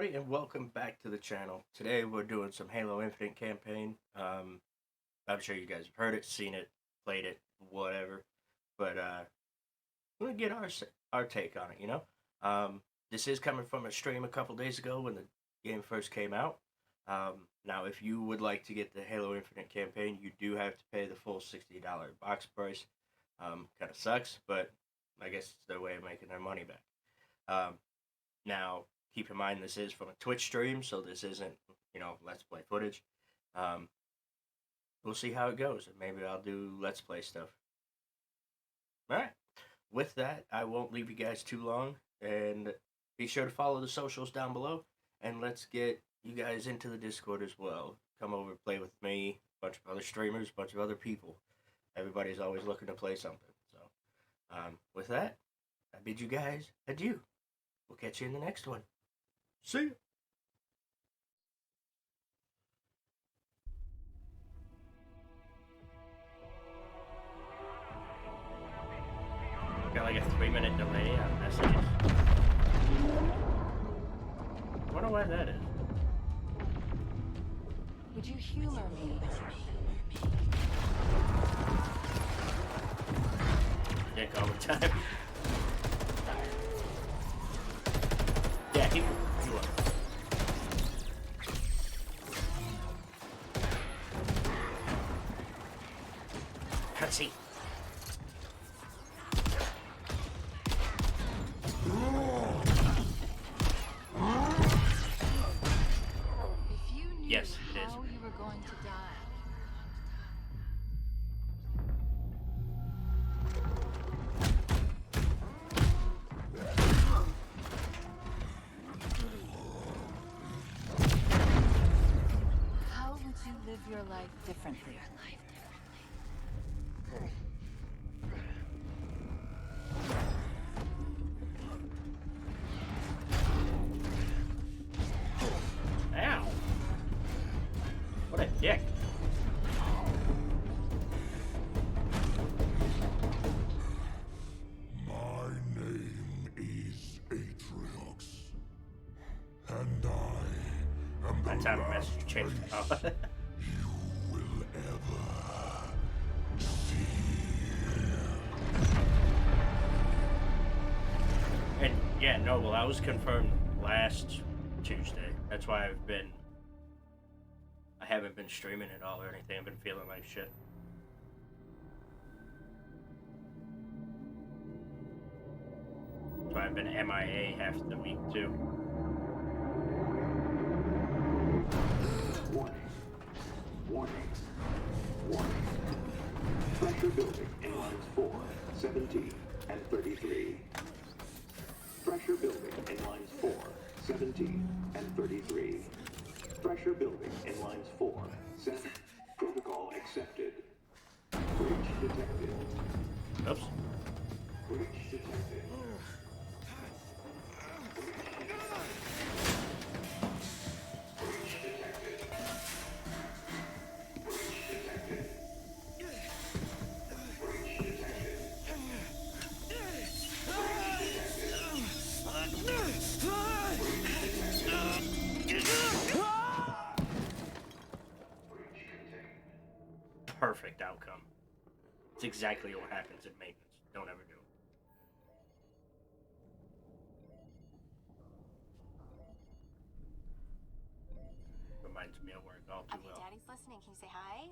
everybody, and welcome back to the channel. Today we're doing some Halo Infinite campaign. I'm sure you guys have heard it, seen it, played it, whatever. But we're gonna get our take on it. This is coming from a stream a couple days ago when the game first came out. Now, if you would like to get the Halo Infinite campaign, you do have to pay the full $60 box price. Kind of sucks, but I guess it's their way of making their money back. Now, keep in mind this is from a Twitch stream, so this isn't, Let's Play footage. We'll see how it goes, and maybe I'll do Let's Play stuff. Alright, with that, I won't leave you guys too long, and be sure to follow the socials down below, and let's get you guys into the Discord as well. Come over, play with me, a bunch of other streamers, a bunch of other people. Everybody's always looking to play something, so, with that, I bid you guys adieu. We'll catch you in the next one. See ya. Got like a 3-minute delay on messages. I wonder why that is. Would you humor me? Dick all the time. Yeah, he will. Cutscene. If you knew Yes, it is. how you were going to die. How would you live your life differently? Ow. What a dick. My name is Atriox, and I am the That's how the last message changed. place Oh. you will ever see. And yeah, no, well, I was confirmed last Tuesday. That's why I haven't been streaming at all or anything. I've been feeling like shit. That's why I've been MIA half the week too. Warning. Warning. Warning. Pressure building in lines 4, 17, and 33. Pressure building in lines 4, 17, and 33. Pressure building in lines 4, 7. Protocol accepted. Breach detected. Oops. Breach detected. Perfect outcome. It's exactly what happens in maintenance. Don't ever do it. Reminds me of work all too Okay, well. Daddy's listening. Can you say hi?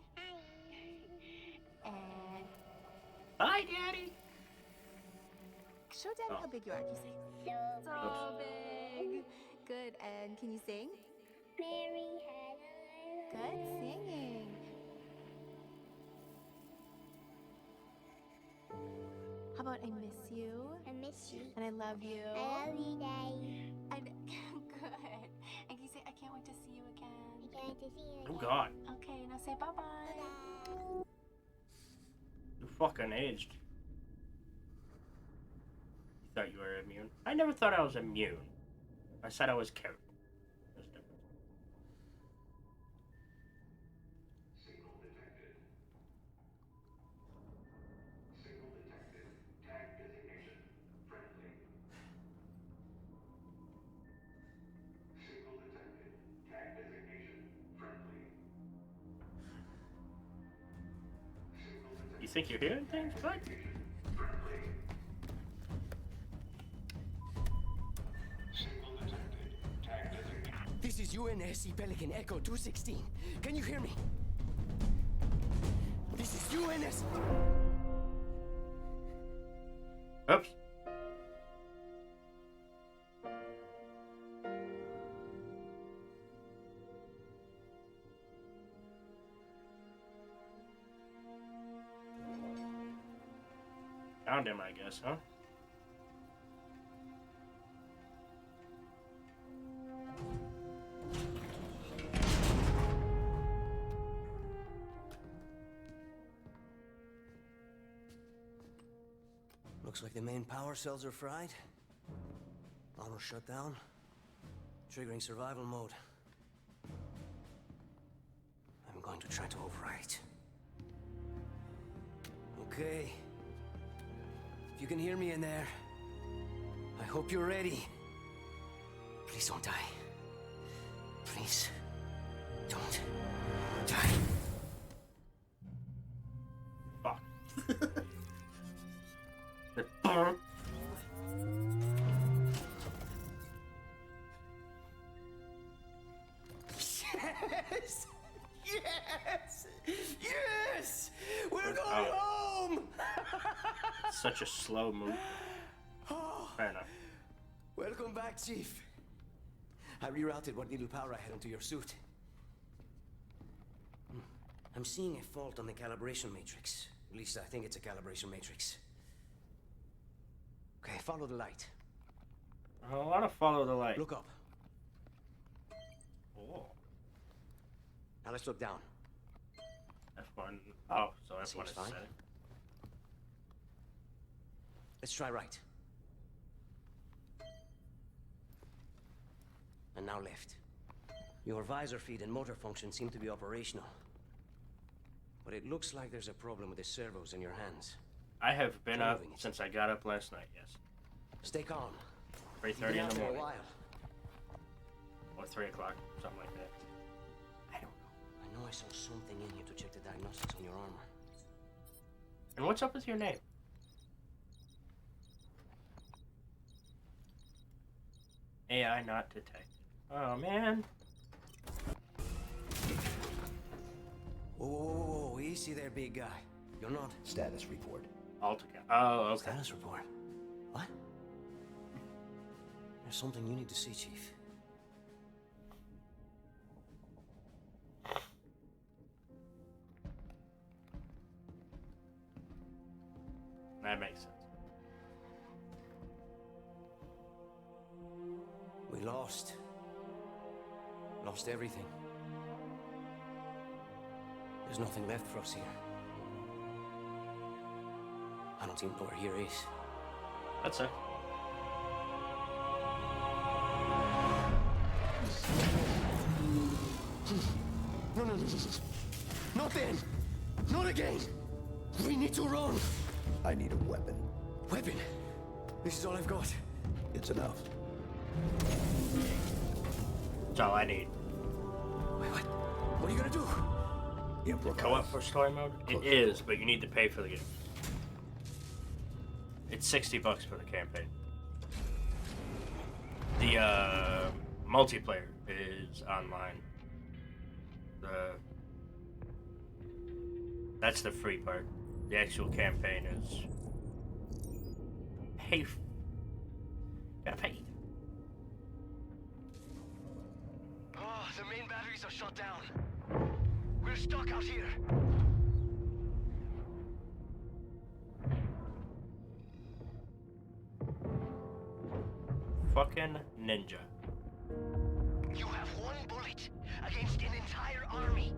And Hi, Daddy! show Daddy Oh. how big you are. Can you say? So big. Good. And can you sing? Mary had a Good singing. How about I miss you I miss you. and I love you. I love you, Daddy. And good. And can you say I can't wait to see you again? I can't wait to see you Oh again. god. Okay, now say bye bye. Bye-bye. You fucking aged. You thought you were immune? I never thought I was immune. I said I was carried. There's a difference. Signal detected. Signal detected. Tag designation. Friendly. Signal think you're hearing things, bud? Signal detected. Tag designated. This is UNSC Pelican Echo 216. Can you hear me? This is UNS. Oops. Found him, I guess, huh? Looks like the main power cells are fried. Auto shut down. Triggering survival mode. I'm going to try to override. Okay. If you can hear me in there, I hope you're ready. Please don't die. Please don't die. Fuck. Yes! Yes! Yes! We're going home! Such a slow move. Oh, Fair enough. welcome back, Chief. I rerouted what little power I had into your suit. I'm seeing a fault on the calibration matrix. At least I think it's a calibration matrix. Okay, follow the light. I want to follow the light. Look up. Oh, Now let's look down. F1. Oh, so F1 Seems is fine. set. Let's try right. And now left. Your visor feed and motor function seem to be operational. But it looks like there's a problem with the servos in your hands. I have been up Moving it. since I got up last night, yes. Stay calm. 3:30 in the For a morning. while. Or 3 o'clock, something like that. I don't know. I know I saw something in here to check the diagnostics on your armor. And what's up with your name? AI not detected. Oh, man. Whoa, whoa, whoa, whoa, easy there, big guy. You're not. Status report. Altogether. Oh, okay. Status report. What? There's something you need to see, Chief. That makes sense. We lost. Lost everything. There's nothing left for us here. I don't even know where here is. That's it. No, no, no, no. Not then. Not again. We need to run. I need a weapon. Weapon. This is all I've got. It's enough. That's all I need. Wait, what? What are you gonna do? Improvise. Co-op for story mode? It is, but you need to pay for the game. It's $60 for the campaign. The multiplayer is online. That's the free part. The actual campaign is pay. Gotta pay. Oh, the main batteries are shut down. We're stuck out here. Fucking ninja. You have one bullet against an entire army.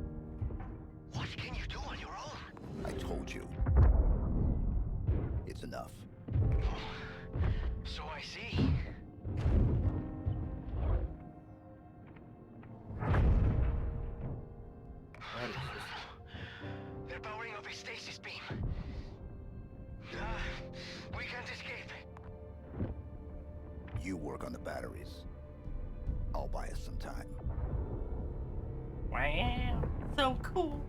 What can you do on your own? I told you. It's enough. So I see. What is this? They're powering up a stasis beam. We can't escape. You work on the batteries. I'll buy us some time. Wow, so cool.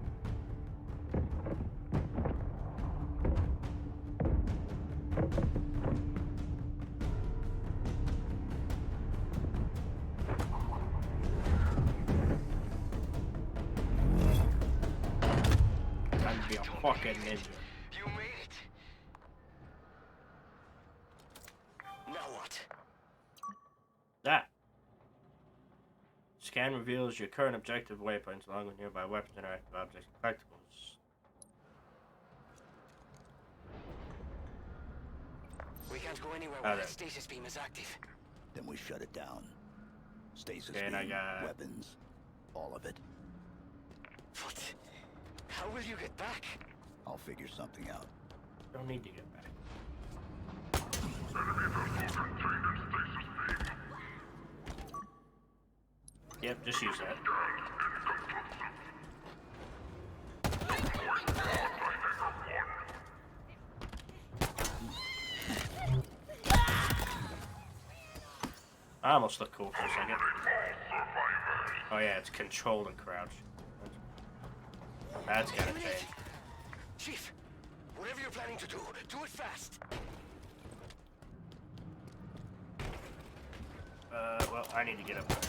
fucking ninja. You made it. Now what? That. Scan reveals your current objective waypoints along with nearby weapons, interactive objects, and collectibles. We can't go anywhere Oh, while there. the stasis beam is active. Then we shut it down. Stasis Okay, and I beam, got- weapons, all of it. But how will you get back? I'll figure something out. Don't need to get back. Yep, just use that. I almost looked cool for a second. Oh yeah, it's control and crouch. That's gotta change. Chief, whatever you're planning to do, do it fast. Well, I need to get up there.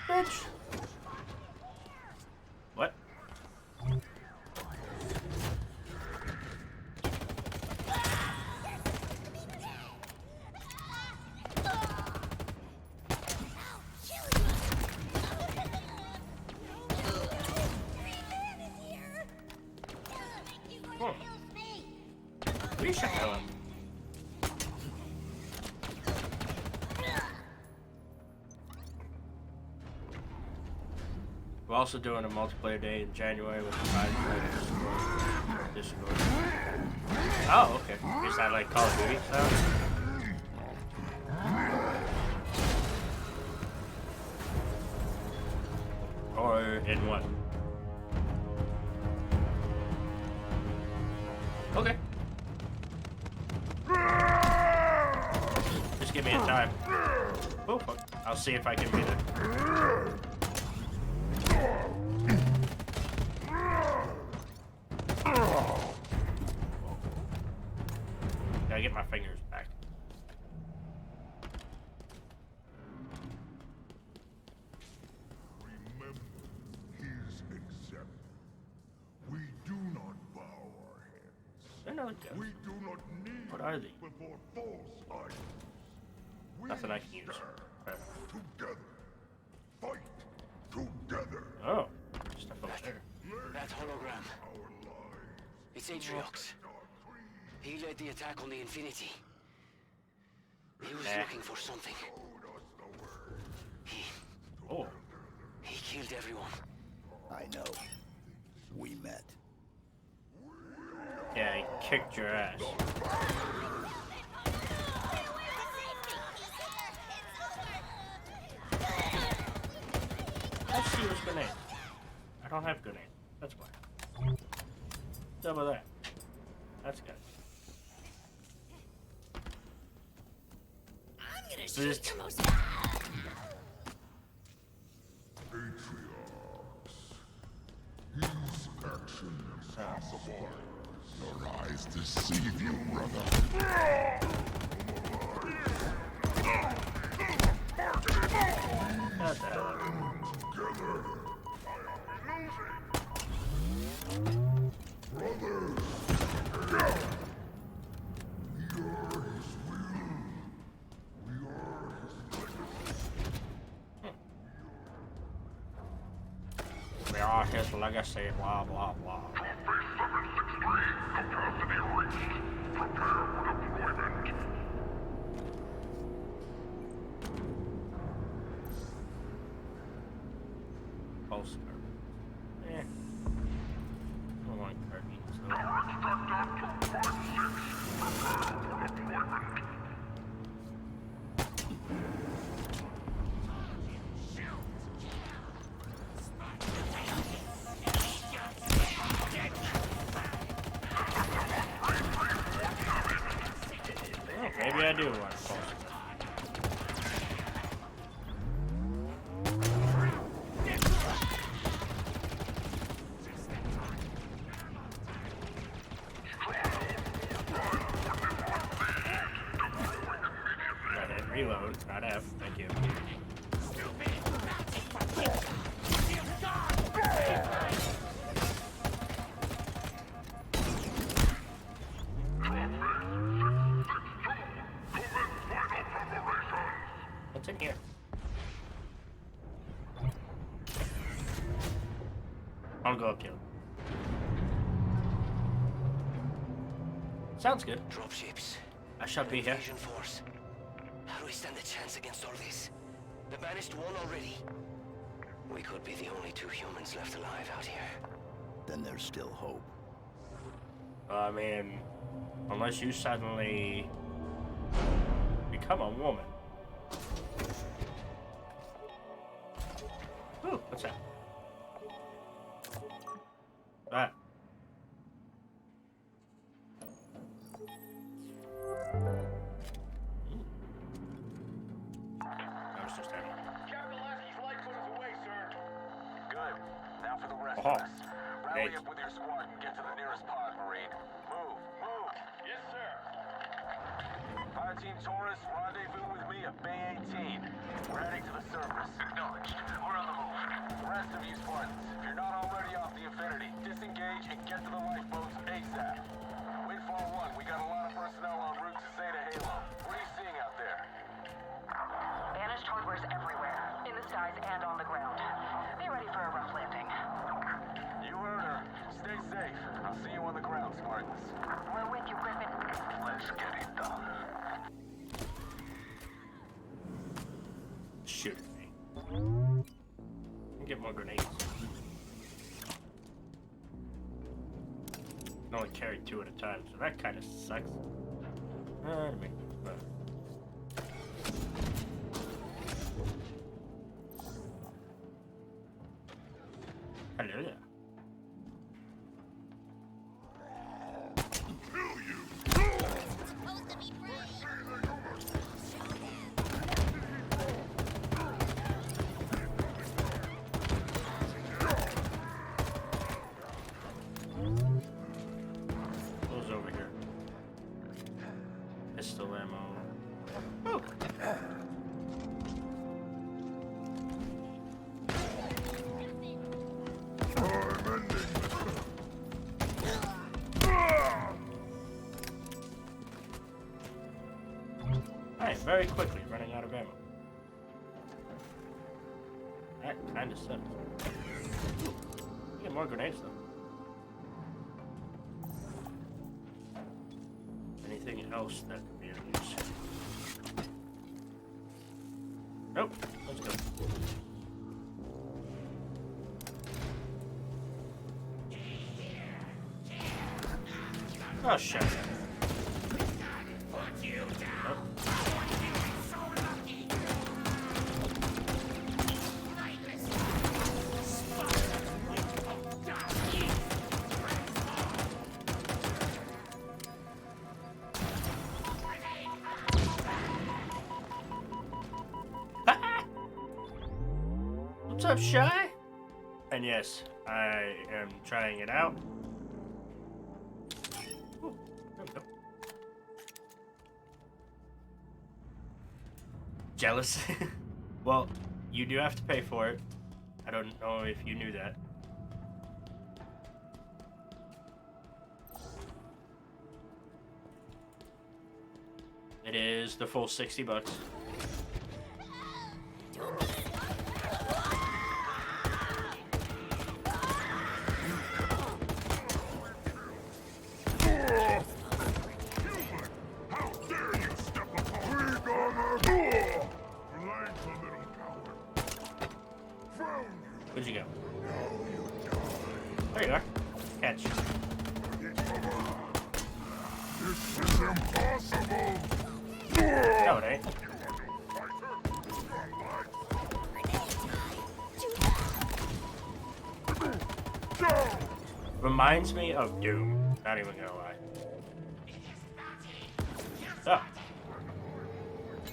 Bitch! What? Will you shut the hell up? We're also doing a multiplayer day in January with the 5 player Discord. Oh, okay. Is that like Call of Duty style? Or in what? Okay. Just give me a time. Oh, fuck. I'll see if I can beat it. Gotta get my fingers back. Remember his example. We do not bow our heads. They're not good. We do not kneel What are they? before false idols. We Nothing I can use. stand together. Fight together. Oh, stuff over there. That hologram. Our lives. It's Atriox. He led the attack on the Infinity. He was Nah. looking for something. Oh, He killed everyone. I know. We met. yeah, he kicked your ass. Let's see what's grenade. I don't have grenade. That's why. Double that. That's good. I'm gonna So just- shoot the most. His actions possible. Your eyes deceive you, brother. What the hell? Together. Brothers. Together. We are his will. We are his legacy. We are his legacy, blah, blah, blah. Capacity reached. Prepare for deployment. Pulse carbine. Eh. I don't want carbines, though. Oh, maybe I do want a pulse. Not F, thank you. What's in here? I'll go up to him. Sounds good. Dropships. I shall be here. Invasion force. How do we stand a chance against all this? The banished won already. We could be the only 2 humans left alive out here. Then there's still hope. I mean, unless you suddenly become a woman. Ooh, what's that? That. I was just having. Captain Lasky's Lightfoot is away, sir. Good. Now for the rest Oh, of us. Rally thanks. up with your squad and get to the nearest pod, Marine. Move, move. Yes, sir. Fire Team Taurus, rendezvous with me at Bay 18. We're heading to the surface. Acknowledged. We're on the move. The rest of you Spartans, if you're not already off the Infinity, disengage and get to the lifeboats ASAP. Windfall 1, we got a lot of personnel en route to Zeta Halo. What are you seeing out there? Banished hardware's everywhere, in the skies and on the ground. Be ready for a rough landing. You heard her. Stay safe. I'll see you on the ground, Spartans. We're with you, Griffin. Let's get it done. Shoot at me. Get more grenades. I can only carry 2 at a time, so that kind of sucks. I mean, but. Hello there. Supposed to be brave. Who's over here? Pistol ammo. Oh! Alright, very quickly running out of ammo. That kinda sucks. Get more grenades though. Anything else that could be of use? Nope, let's go. Oh shit. What's up, Shy? And yes, I am trying it out. Ooh, there we go. Jealous? Well, you do have to pay for it. I don't know if you knew that. It is the full $60. Where'd you go? There you are. Catch. This is impossible! No, it ain't. Reminds me of Doom. Not even gonna lie. Ah.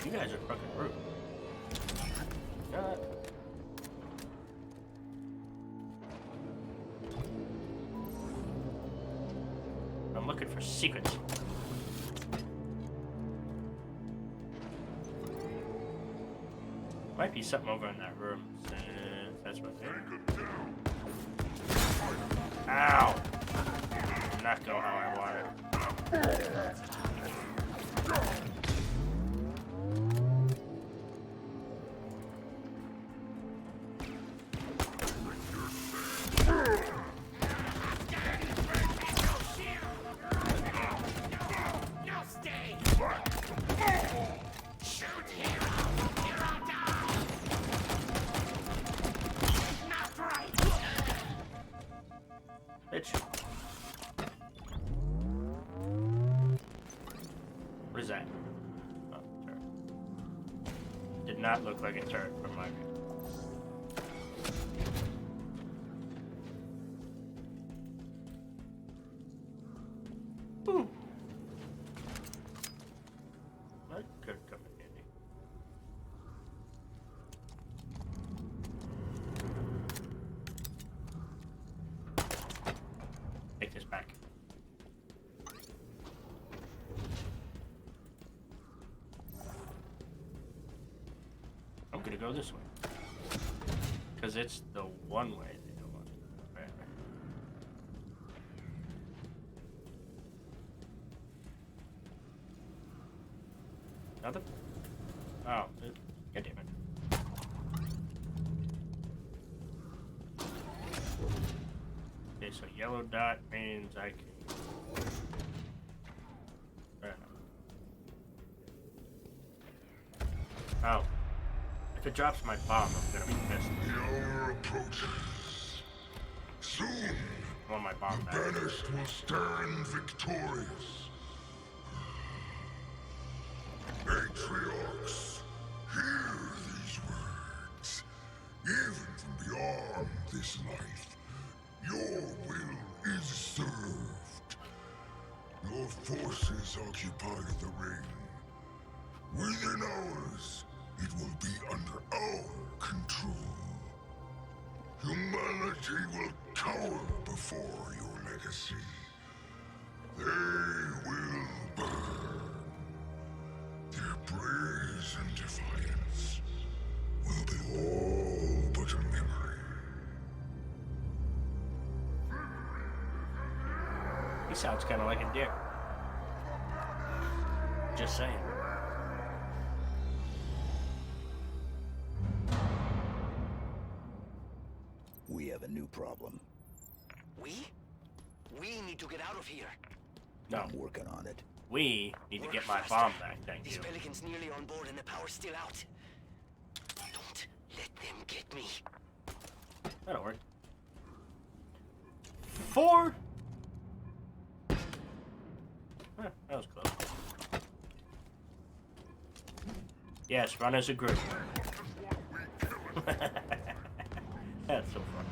You guys are fucking rude. I'm looking for secrets. be something over in that room. That's what it is. Ow! Did not go how I wanted. Bitch. What is that? Oh, turret. Did not look like a turret from my view. Ooh. That could come in handy. Take this back. I'm gonna go this way. Because it's the one way they don't want to go. Right. Nothing? Oh, God damn it. Okay, so yellow dot means I can... Oh. If it drops my bomb, I'm gonna be pissed. The hour approaches. Soon, I want my bomb the back. banished will stand victorious. Patriarchs, hear these words. Even from beyond this life, your will is served. Your forces occupy the ring. Within hours, it will be under our control. Humanity will cower before your legacy. They will burn. Their praise and defiance will be all but a memory. He sounds kind of like a dick. Just saying. We have a new problem. We? We need to get out of here. No, I'm working on it. we need to Work get my faster. bomb back, thank These you. pelicans nearly on board and the power's still out. Don't let them get me. That'll work. 4! Huh, that was close. Yes, run as a group. That's so fun.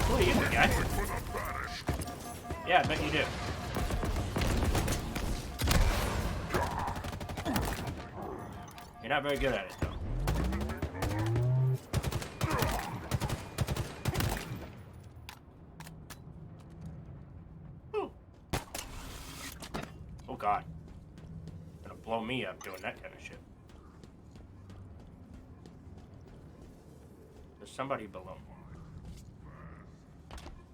Who are you, big guy? Yeah, I bet you do. You're not very good at it, though. Oh god. Gonna blow me up doing that kind of shit. There's somebody below me.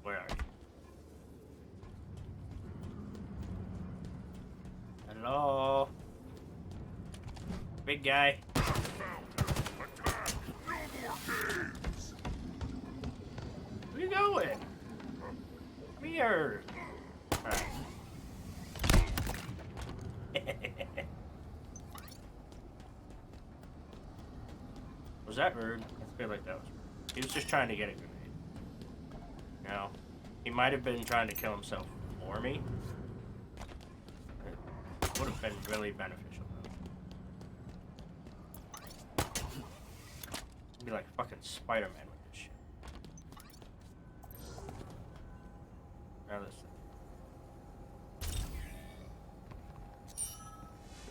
Where are you? Hello? Big guy. Where you going? Come here. Alright. Was that rude? I feel like that was rude. He was just trying to get a grenade. No. He might have been trying to kill himself for me. It would have been really beneficial though. Be like fucking Spider-Man with this shit. Now listen.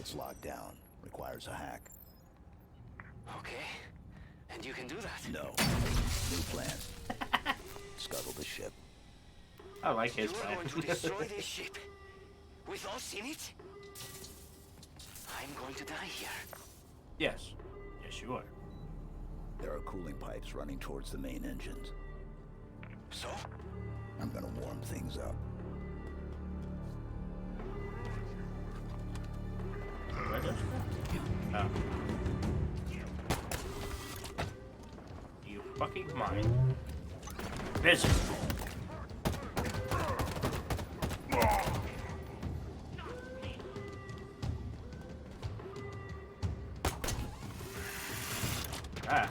It's locked down. Requires a hack. Okay. And you can do that? No. New plan. Scuttle the ship. I like his You are plan. going to destroy this ship with us in it? I I'm going to die here. Yes. Yes, you are. There are cooling pipes running towards the main engines. So? I'm gonna warm things up. Where does it go? Oh. You fucking mind. Busy. Ah.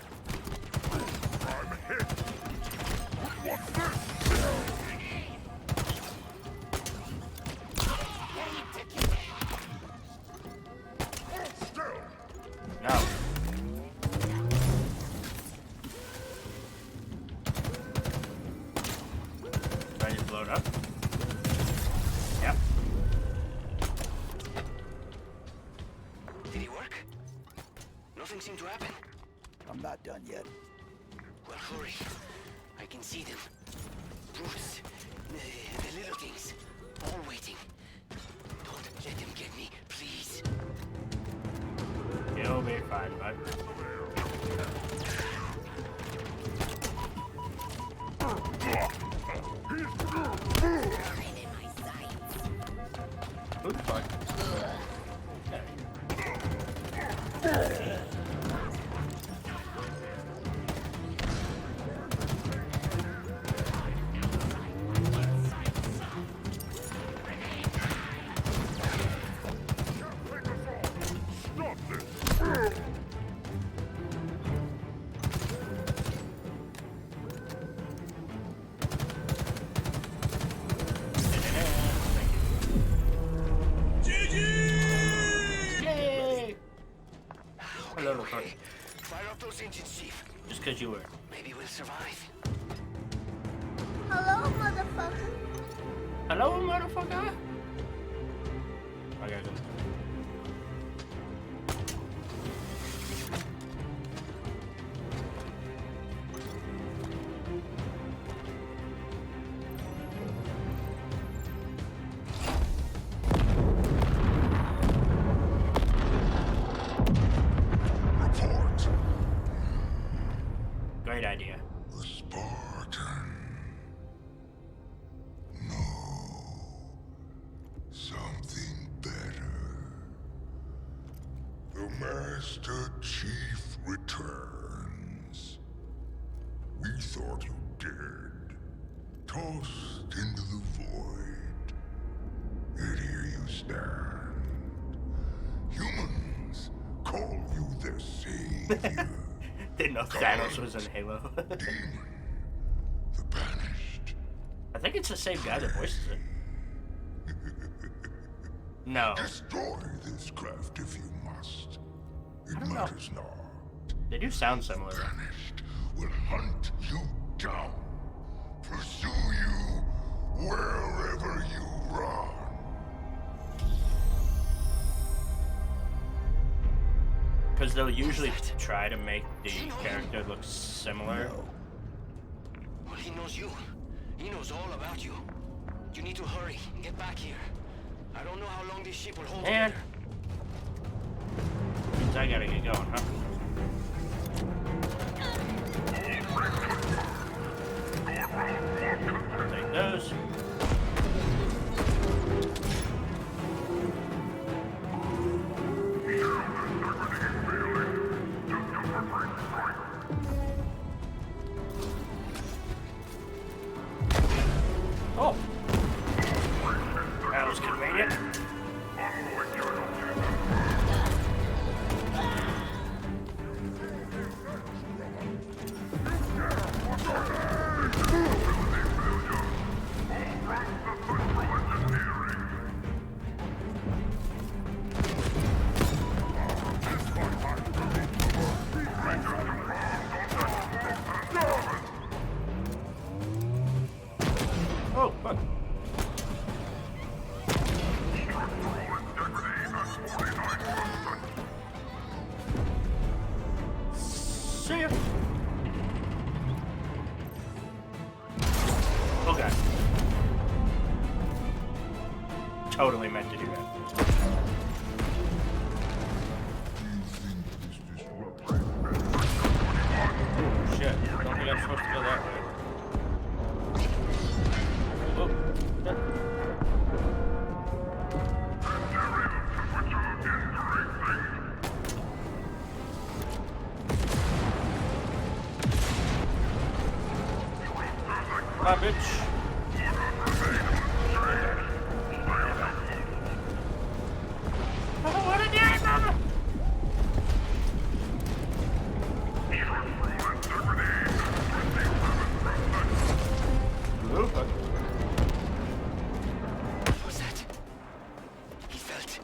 No. Do I just blow it up? Yep. Did he work? Nothing seemed to happen. I'm not done yet. Well, hurry. I can see them. Brutes. The little things. All waiting. Don't let them get me, please. It'll be fine, bud. Who the fuck? Yay! Hello, Okay. Fire up those engines, Chief. Just because you were. Maybe we'll survive. Hello, motherfucker. Hello, motherfucker? I gotta go. Report. Great idea. The Spartan. No. Something better. The Master Chief returns. We thought you dead. Tossed into the void. Yet here you stand. Humans call you their savior. Didn't know Thanos was in Halo. Demon. The banished. I think it's the same guy that voices it. No, Destroy this craft if you must. It don't know. matters not. they do sound similar. Banished will hunt you down. Pursue you wherever you run. Because they'll usually try to make the character look similar. No. Well, he knows you. He knows all about you. You need to hurry. Get back here. I don't know how long this ship will hold Man. together. Means I gotta get going, huh? Take those. Oh! That was convenient. Oh, fuck. See ya. Okay. Totally meant to do that. Bye, bitch. Oh, what a day, mama! What was that? He felt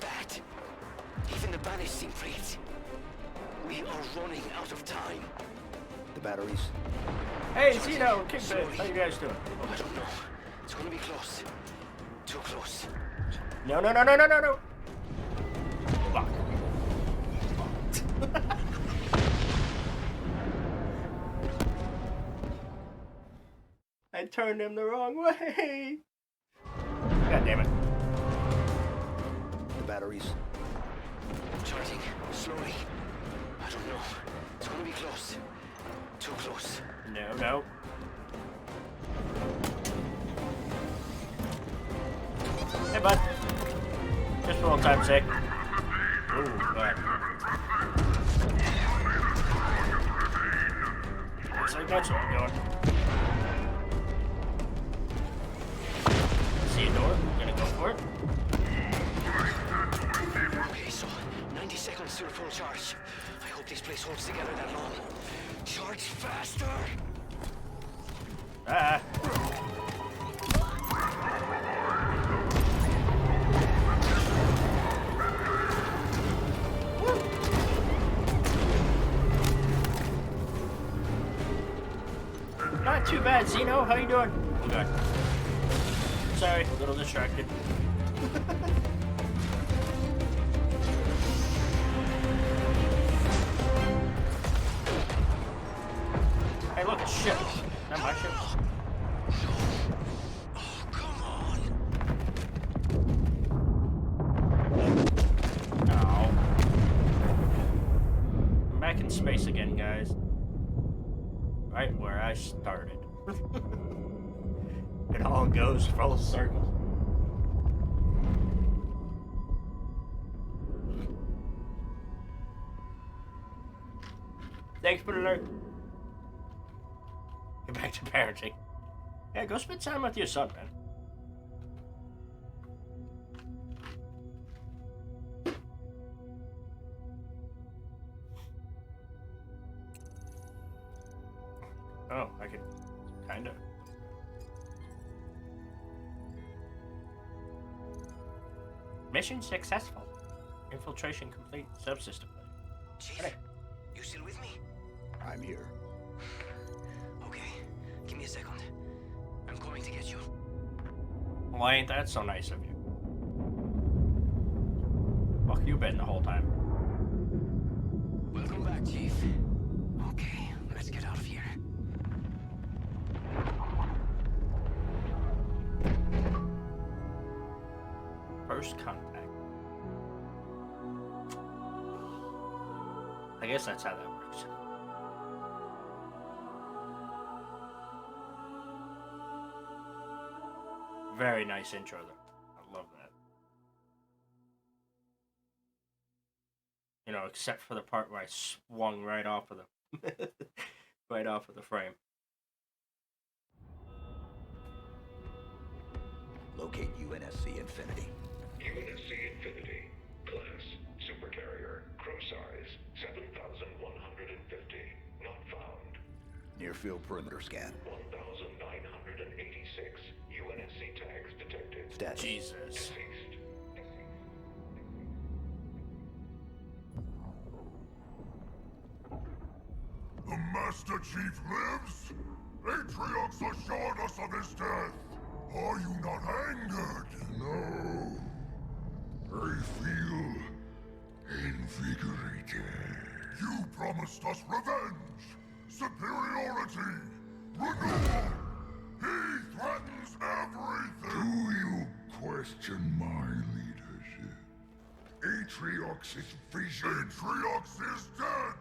bad. Even the banished seem freaked. We are running out of time. The batteries. Hey, Zeno, Kickbit, how you guys doing? Oh, I don't know. It's gonna be close. Too close. No, no, no, no, no, no, no. Fuck. I turned him the wrong way. God damn it. The batteries. Charging. Slowly. I don't know. It's gonna be close. Too close. No, no. Hey, bud. Just for old time's sake. Ooh, God. Looks like that's where I'm going. See a door? Gonna go for it? Okay, so 90 seconds to the full charge. I hope this place holds together that long. Charge faster! Ah. Not too bad, Zeno. How you doing? I'm good. Sorry, a little distracted. Hey, look, a ship. Not my ship. Oh, come on! No. I'm back in space again, guys. Right where I started. It all goes full circle. Thanks for the alert. Get back to parenting. Yeah, go spend time with your son, man. Oh, I could kinda. Mission successful. Infiltration complete. Subsystem. Chief, Hey. you still with me? I'm here. Okay, give me a second. I'm coming to get you. Well, ain't that so nice of you? Fuck you been the whole time. Welcome back, Chief. Okay, let's get out of here. First contact. I guess that's how that works. Very nice intro though. I love that. You know, except for the part where I swung right off of the right off of the frame. Locate UNSC Infinity. UNSC Infinity. Class, supercarrier. Crew size, 7,150. Not found. Near field perimeter scan. 1,986. UNSC tags detected. Status. Jesus. Deceased. The Master Chief lives? Atriox assured us of his death. Are you not angered? No. I feel invigorated. You promised us revenge, superiority, renewal. He threatens everything. Do you question my leadership? Atriox's vision. Atriox is dead.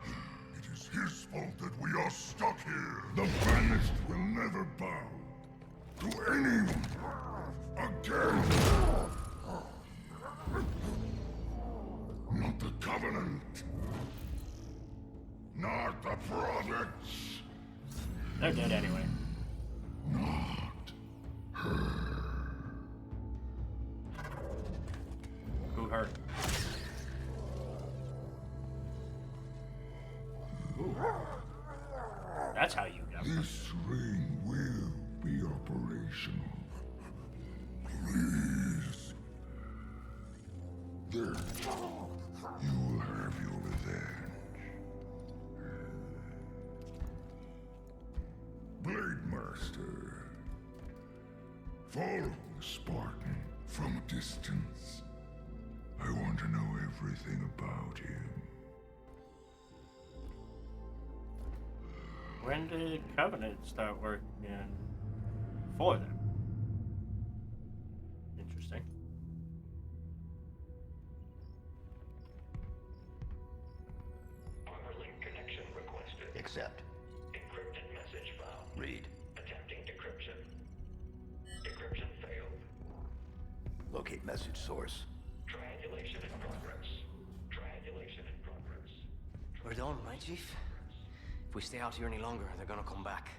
It is his fault that we are stuck here. The banished will never bow to anyone again. Not the Covenant. Not the province. They're dead anyway. Not her. Who hurt? Ooh. That's how you got hurt. This ring will be operational. Please. Then you will have your revenge. Blade Master. Follow the Spartan from a distance. I want to know everything about him. When did Covenant start working for them? Interesting. Armor link connection requested. Accept. Encrypted message found. Read. Attempting decryption. Decryption failed. Locate message source. Triangulation in progress. Triangulation in progress. We're done, right, Chief? If we stay out here any longer, they're gonna come back.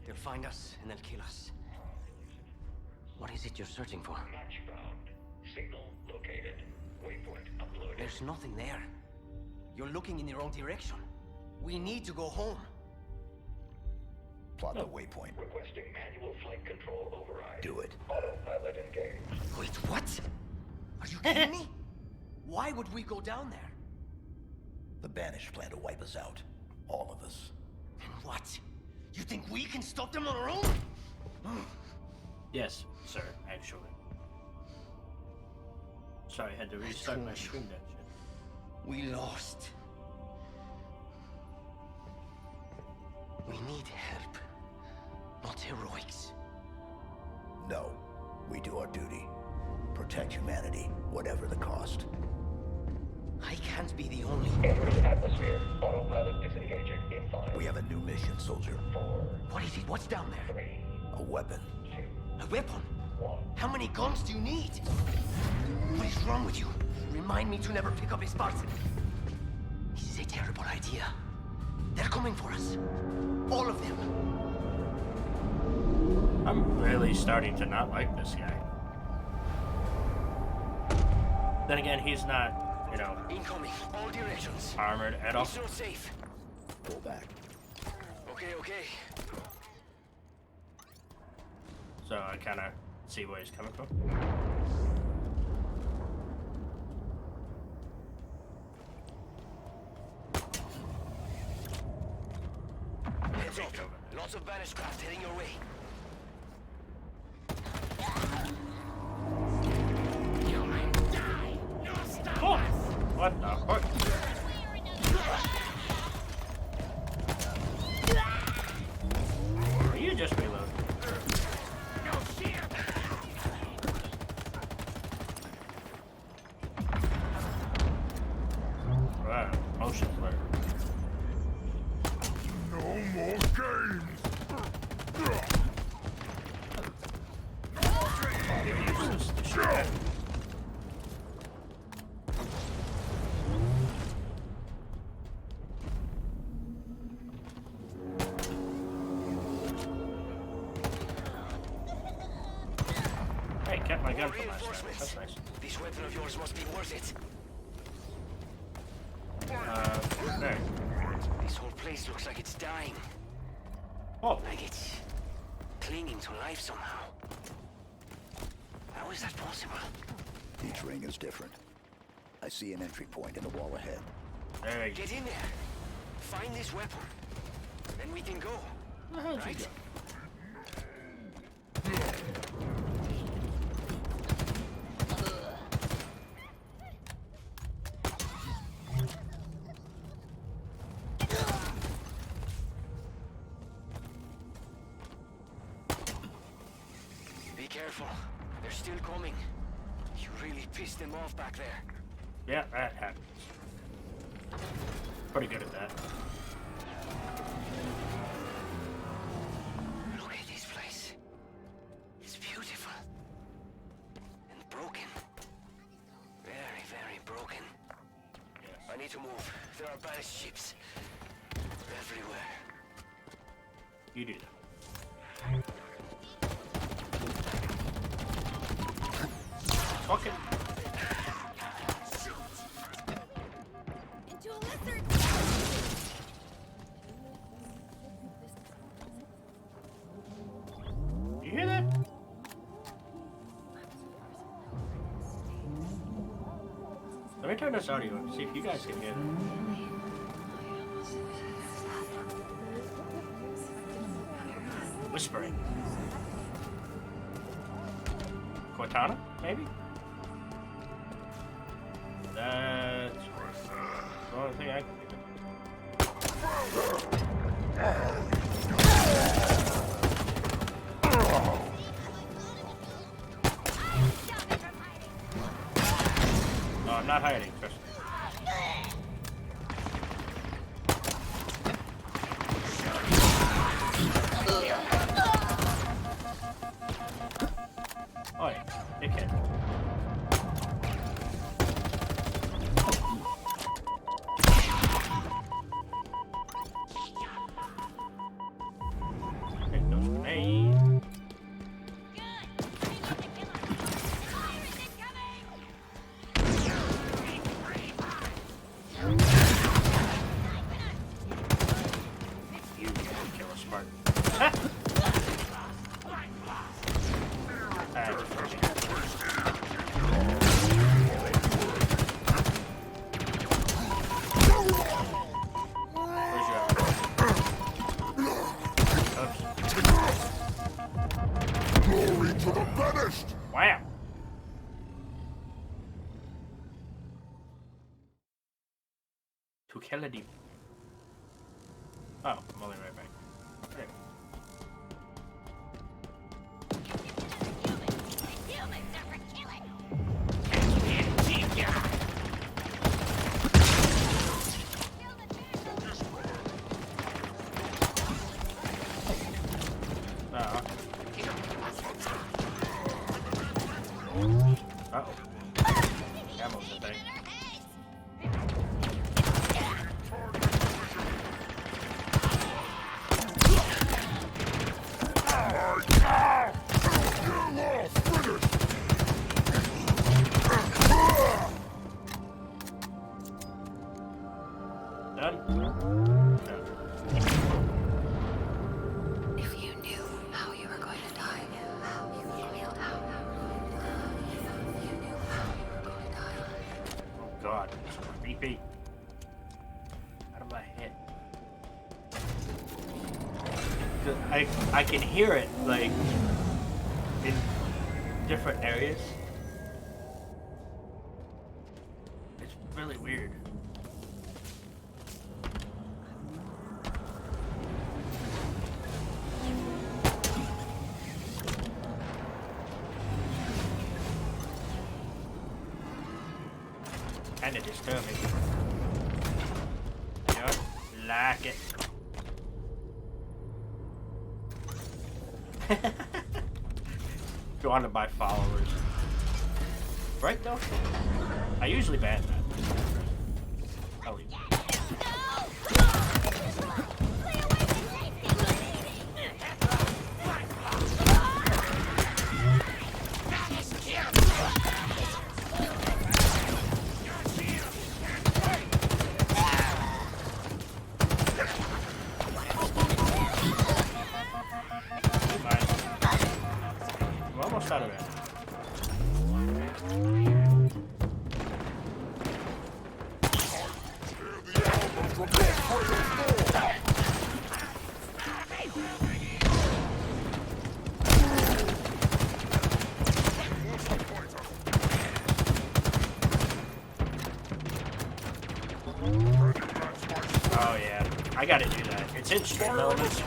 They'll find us, and they'll kill us. What is it you're searching for? Match found. Signal located. Waypoint uploaded. There's nothing there. You're looking in the wrong direction. We need to go home. Plot the waypoint. Requesting manual flight control override. Do it. Autopilot engaged. Wait, what? Are you kidding me? Why would we go down there? The Banished plan to wipe us out. All of us. And what? You think we can stop them on our own? Yes, sir, actually. Sorry, I had to restart my screen that shit. We lost. We need help, not heroics. No. We do our duty. Protect humanity, whatever the cost. I can't be the only. Entering atmosphere. Autopilot disengaging in 5. We have a new mission, soldier. 4, What is it? What's down there? 3, A weapon. 2, A weapon? 1. How many guns do you need? What is wrong with you? Remind me to never pick up a Spartan. This is a terrible idea. They're coming for us. All of them. I'm really starting to not like this guy. Then again, he's not, you know, Incoming. All directions. armored at all. It's not safe. Pull back. Okay, okay. So I kind of see where he's coming from. Heads up. Lots of banished craft heading your way. Oh, what the fuck? Are you just reload? Wow, motion blur. No more games! Useless to shoot at. Hey, kept my gun More from last time. reinforcements. That's nice. This weapon of yours must be worth it. There. This whole place looks like it's dying. Oh, Like it's clinging to life somehow. How is that possible? Each ring is different. I see an entry point in the wall ahead. there you go. Get in there. Find this weapon. Then we can go. Right? Be careful. They're still coming. You really pissed them off back there. Yeah, that happens. Pretty good at that. Look at this place. It's beautiful. And broken. Very, very broken. Yes. I need to move. There are banished ships. Everywhere. You do that. fucking. Into a lizard. You hear that? Let me turn this audio and see if you guys can hear that. Whispering. Cortana, maybe? That's the only thing I can think of. No, I'm not hiding, trust me. Oh yeah, dickhead. Take those grenades. You can kill a Spartan. Where's your Glory to the banished! Wow. To kill a demon. Oh, I'm only right back. Okay. Uh-oh. Ammo's a thing. Done? Done. If you knew how you were going to die, how you would feel how you knew how you were going to die. Oh god, it's creepy. Out of my head. I can hear it, like, in different areas. It's really weird. Kinda disturbing. Just like it. Surrounded by followers. Right though? I usually ban that. I'll leave. I'm almost out of it. Oh yeah, I gotta do that. It's in stream elements.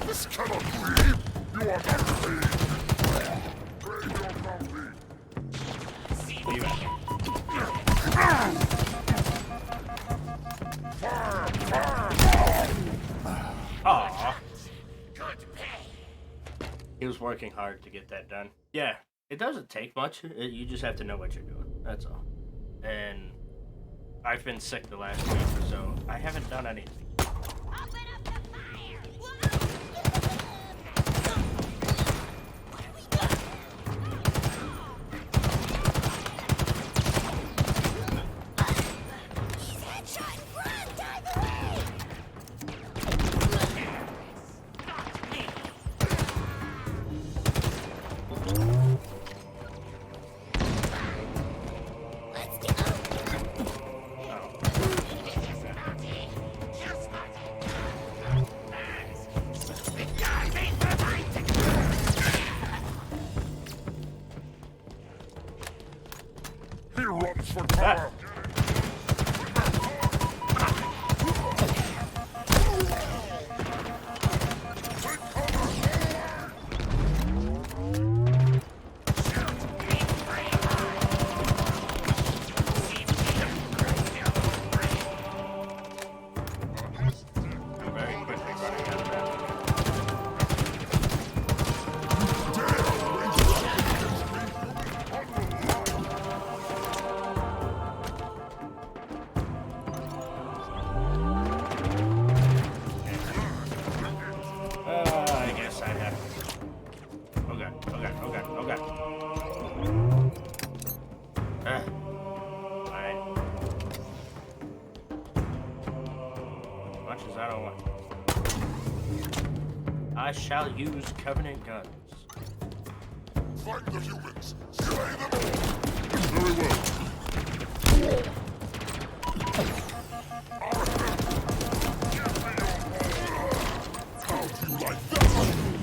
This cannot be! You are not free! Brave your bounty! Where you at? Aww. He was working hard to get that done. Yeah, it doesn't take much. You just have to know what you're doing. That's all. And I've been sick the last week or so. I haven't done anything. for cover! I'm very quickly running out of that. I guess I have to. Oh god, oh god, oh god, oh god. Alright. As much as I don't want to. I shall use Covenant guns. Find the humans! Slay them all! Very well. How do you like that?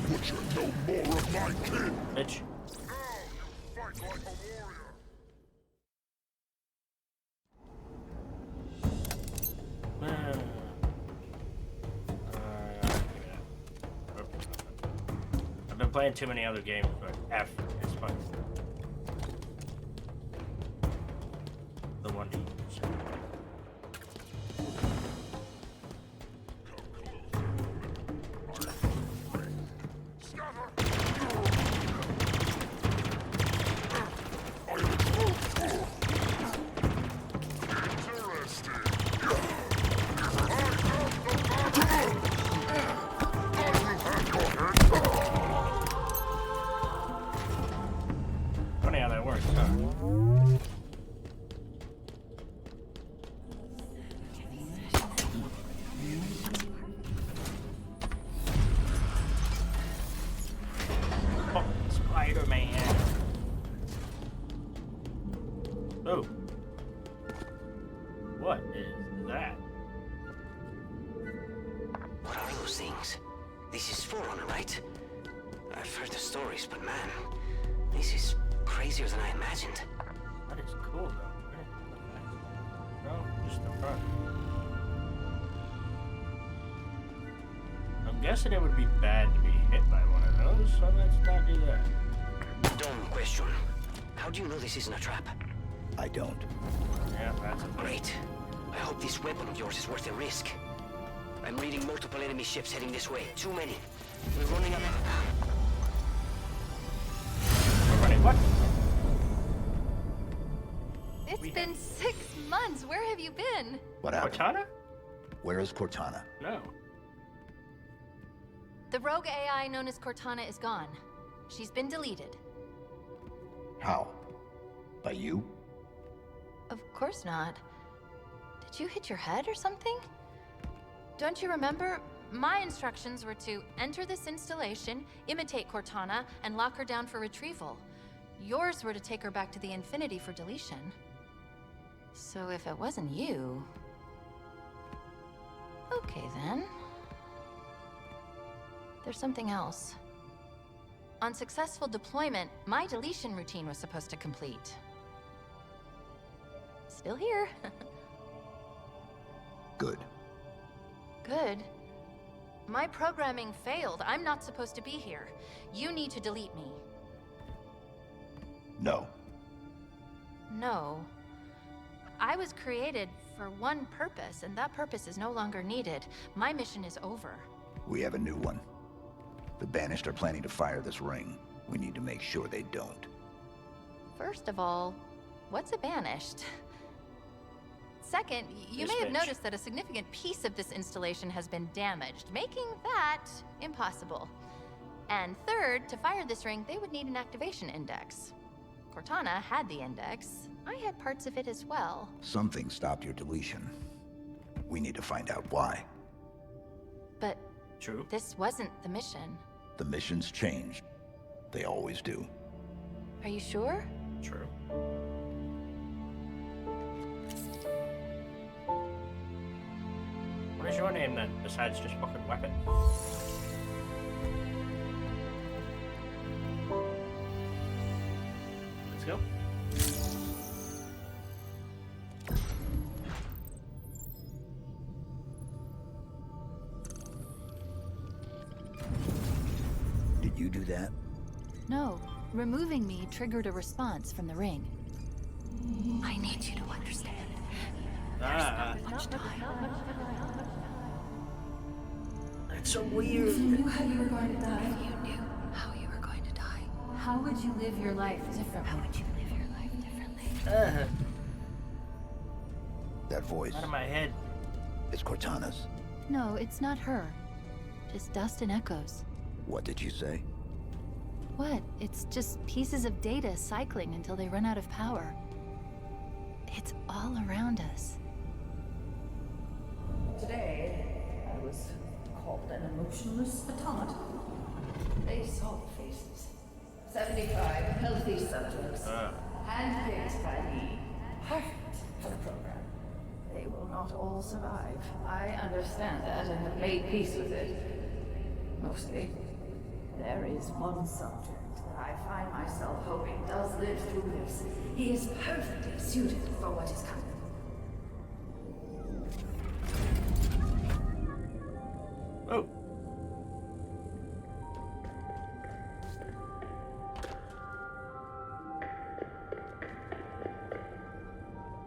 Butcher no more of my kin! Bitch. Now you fight like a warrior! I've been playing too many other games, but F is fun. The one to use. Funny how that works, huh? Oh, Spider-Man. Oh. What is that? What are those things? This is Forerunner, right? I've heard the stories, but man, this is crazier than I imagined. That is cool, though. No, just the front. I'm guessing it would be bad to be hit by one of those, so let's not do that. Dumb question. How do you know this isn't a trap? I don't. Yeah, that's a Great. I hope this weapon of yours is worth the risk. I'm reading multiple enemy ships heading this way. Too many. We're running out of... We're running what? It's been 6 months. Where have you been? What happened? Cortana? Where is Cortana? No. The rogue AI known as Cortana is gone. She's been deleted. How? By you? Of course not. Did you hit your head or something? Don't you remember? My instructions were to enter this installation, imitate Cortana, and lock her down for retrieval. Yours were to take her back to the Infinity for deletion. So if it wasn't you... Okay then. There's something else. On successful deployment, my deletion routine was supposed to complete. Still here. Good. Good. My programming failed. I'm not supposed to be here. You need to delete me. No. No. I was created for one purpose, and that purpose is no longer needed. My mission is over. We have a new one. The Banished are planning to fire this ring. We need to make sure they don't. First of all, what's a banished? Second, you This may have bitch. noticed that a significant piece of this installation has been damaged, making that impossible. And third, to fire this ring, they would need an activation index. Cortana had the index. I had parts of it as well. Something stopped your deletion. We need to find out why. But True. this wasn't the mission. The missions changed. They always do. Are you sure? True. What is your name then, besides just fucking weapon? Let's go. You do that? No, removing me triggered a response from the ring. I need you to understand. There's not much time. That's so weird. If you knew how you were going to die, if you knew how you were going to die, how would you live your life differently? How would you live your life differently? That voice. Out of my head. It's Cortana's. No, it's not her. Just dust and echoes. What did you say? What? It's just pieces of data cycling until they run out of power. It's all around us. Today, I was called an emotionless automaton. They saw faces. 75 healthy subjects, handpicked by me, perfect for the program. They will not all survive. I understand that and have made peace with it. Mostly. There is one subject that I find myself hoping does live through this. He is perfectly suited for what is coming. Oh.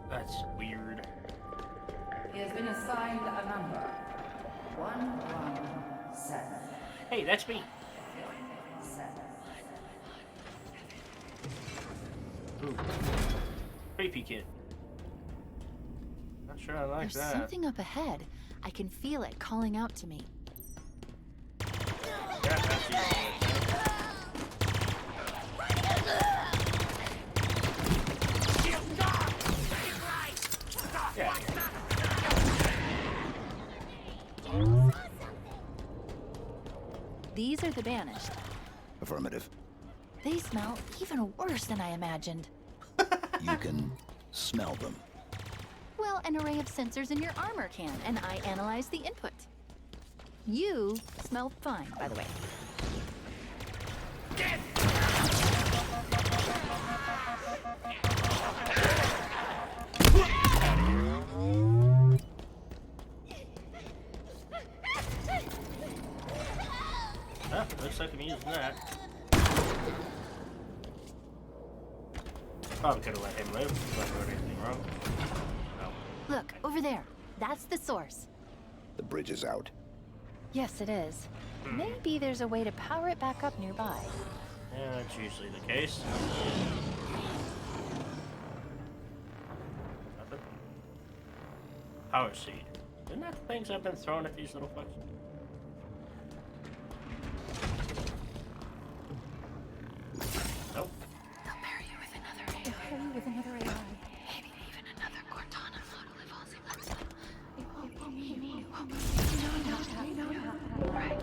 That's weird. He has been assigned a number. 117. Hey, that's me. 7. Ooh. Creepy kid. Not sure I like There's that. something up ahead. I can feel it calling out to me. Yeah, that's easy. Yeah. These are the banished. Affirmative. They smell even worse than I imagined. You can smell them. Well, an array of sensors in your armor can, and I analyze the input. You smell fine, by the way. Oh, looks like I'm using that. Probably could have let him live. Not doing anything wrong. No. Look, over there. That's the source. The bridge is out. Yes, it is. Maybe there's a way to power it back up nearby. Yeah, that's usually the case. Nothing. Power seed. Isn't that the things I've been throwing at these little fucks? Nope. They'll pair you with another AI. They'll pair you with another AI. Maybe even another Cortana model if Halsey lets them. No. Right.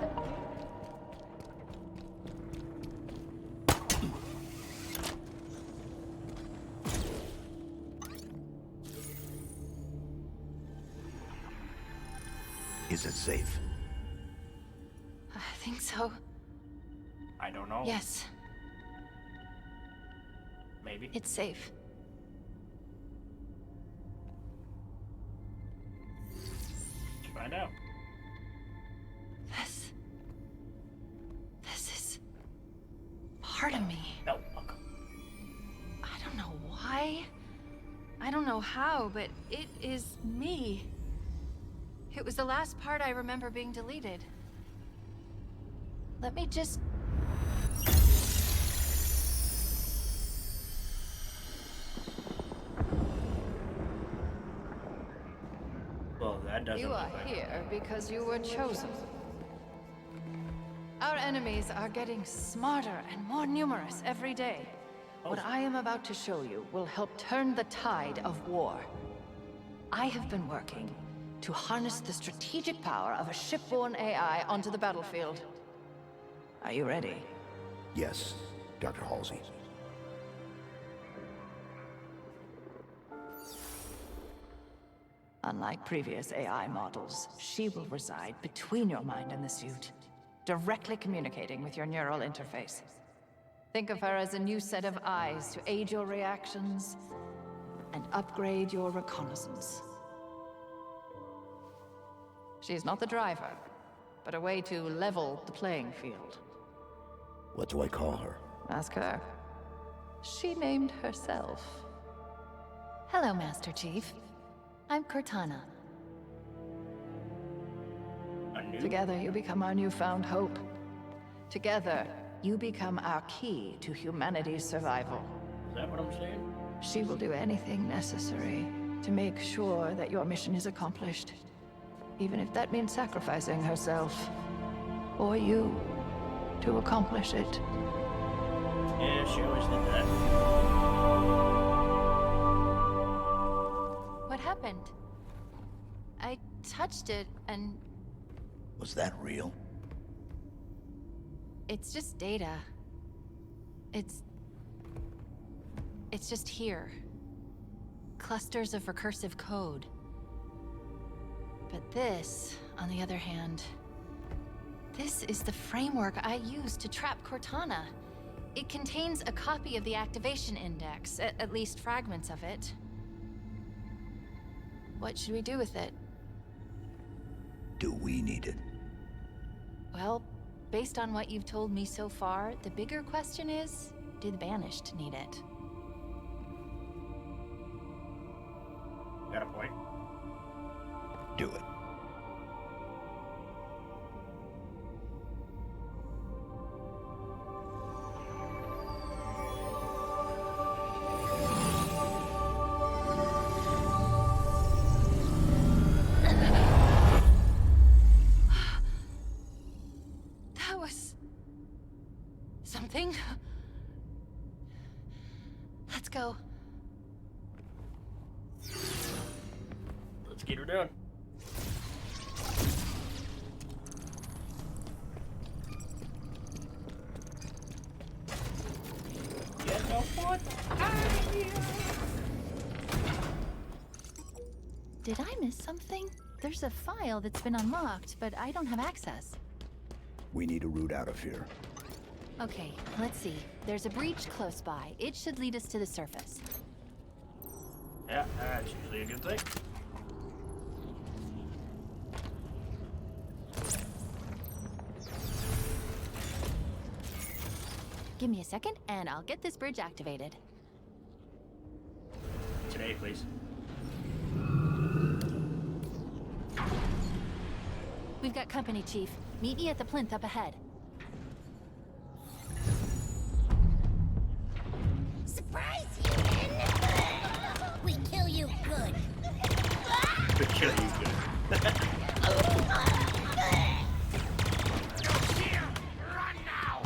Is it safe? I think so. I don't know. Yes, Maybe. it's safe. Let's find out. This is part of me. No, fuck. I don't know why. I don't know how, but it is me. It was the last part I remember being deleted. Let me just... Well, that doesn't You look are like here because you were chosen. Our enemies are getting smarter and more numerous every day. What I am about to show you will help turn the tide of war. I have been working to harness the strategic power of a shipborne AI onto the battlefield. Are you ready? Yes, Dr. Halsey. Unlike previous AI models, she will reside between your mind and the suit, directly communicating with your neural interface. Think of her as a new set of eyes to aid your reactions and upgrade your reconnaissance. She is not the driver, but a way to level the playing field. What do I call her? Ask her. She named herself. Hello, Master Chief. I'm Cortana. Together you become our newfound hope. Together, you become our key to humanity's survival. Is that what I'm saying? She will do anything necessary to make sure that your mission is accomplished. Even if that means sacrificing herself, or you, to accomplish it. Yeah, she always did that. What happened? I touched it and Was that real? it's just data. It's just here. Clusters of recursive code. But this, on the other hand, this is the framework I used to trap Cortana. It contains a copy of the activation index, at least fragments of it. What should we do with it? Do we need it? Well, based on what you've told me so far, the bigger question is, do the Banished need it? Got a point. Do it. That was... something? Let's go. Let's get her done. Get the foot out of here! Did I miss something? There's a file that's been unlocked, but I don't have access. We need a route out of here. Okay, let's see. There's a breach close by. It should lead us to the surface. Yeah, that's usually a good thing. Give me a second, and I'll get this bridge activated. Today, please. We've got company, Chief. Meet me at the plinth up ahead. Surprise, human! We kill you good. To kill you good. Run now!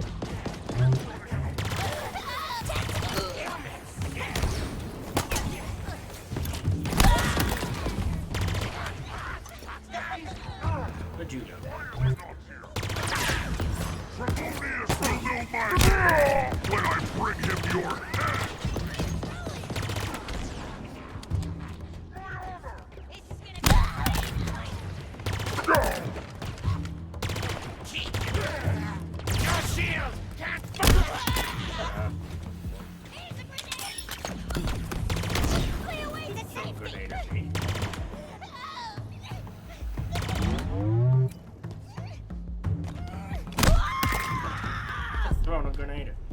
Where'd you go? Tremonius will know my when I bring him your head! Your shield can't Clear away the safety! Grenade at me. Throwing a grenade at me.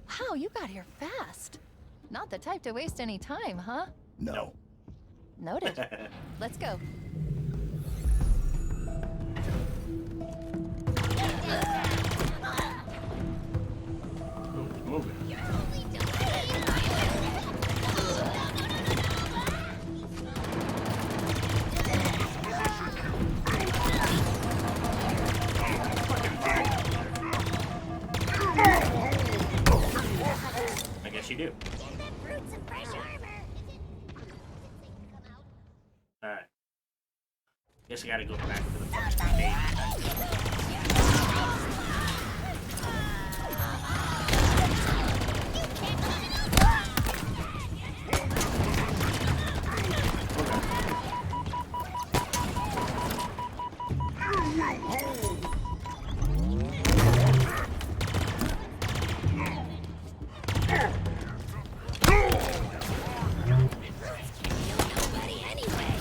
Wow, you got here fast. Not the type to waste any time, huh? No. Noted. Let's go. Moving. I guess you do. Brute some fresh armor! Alright. Guess I gotta go back to the first page. Nobody anyway!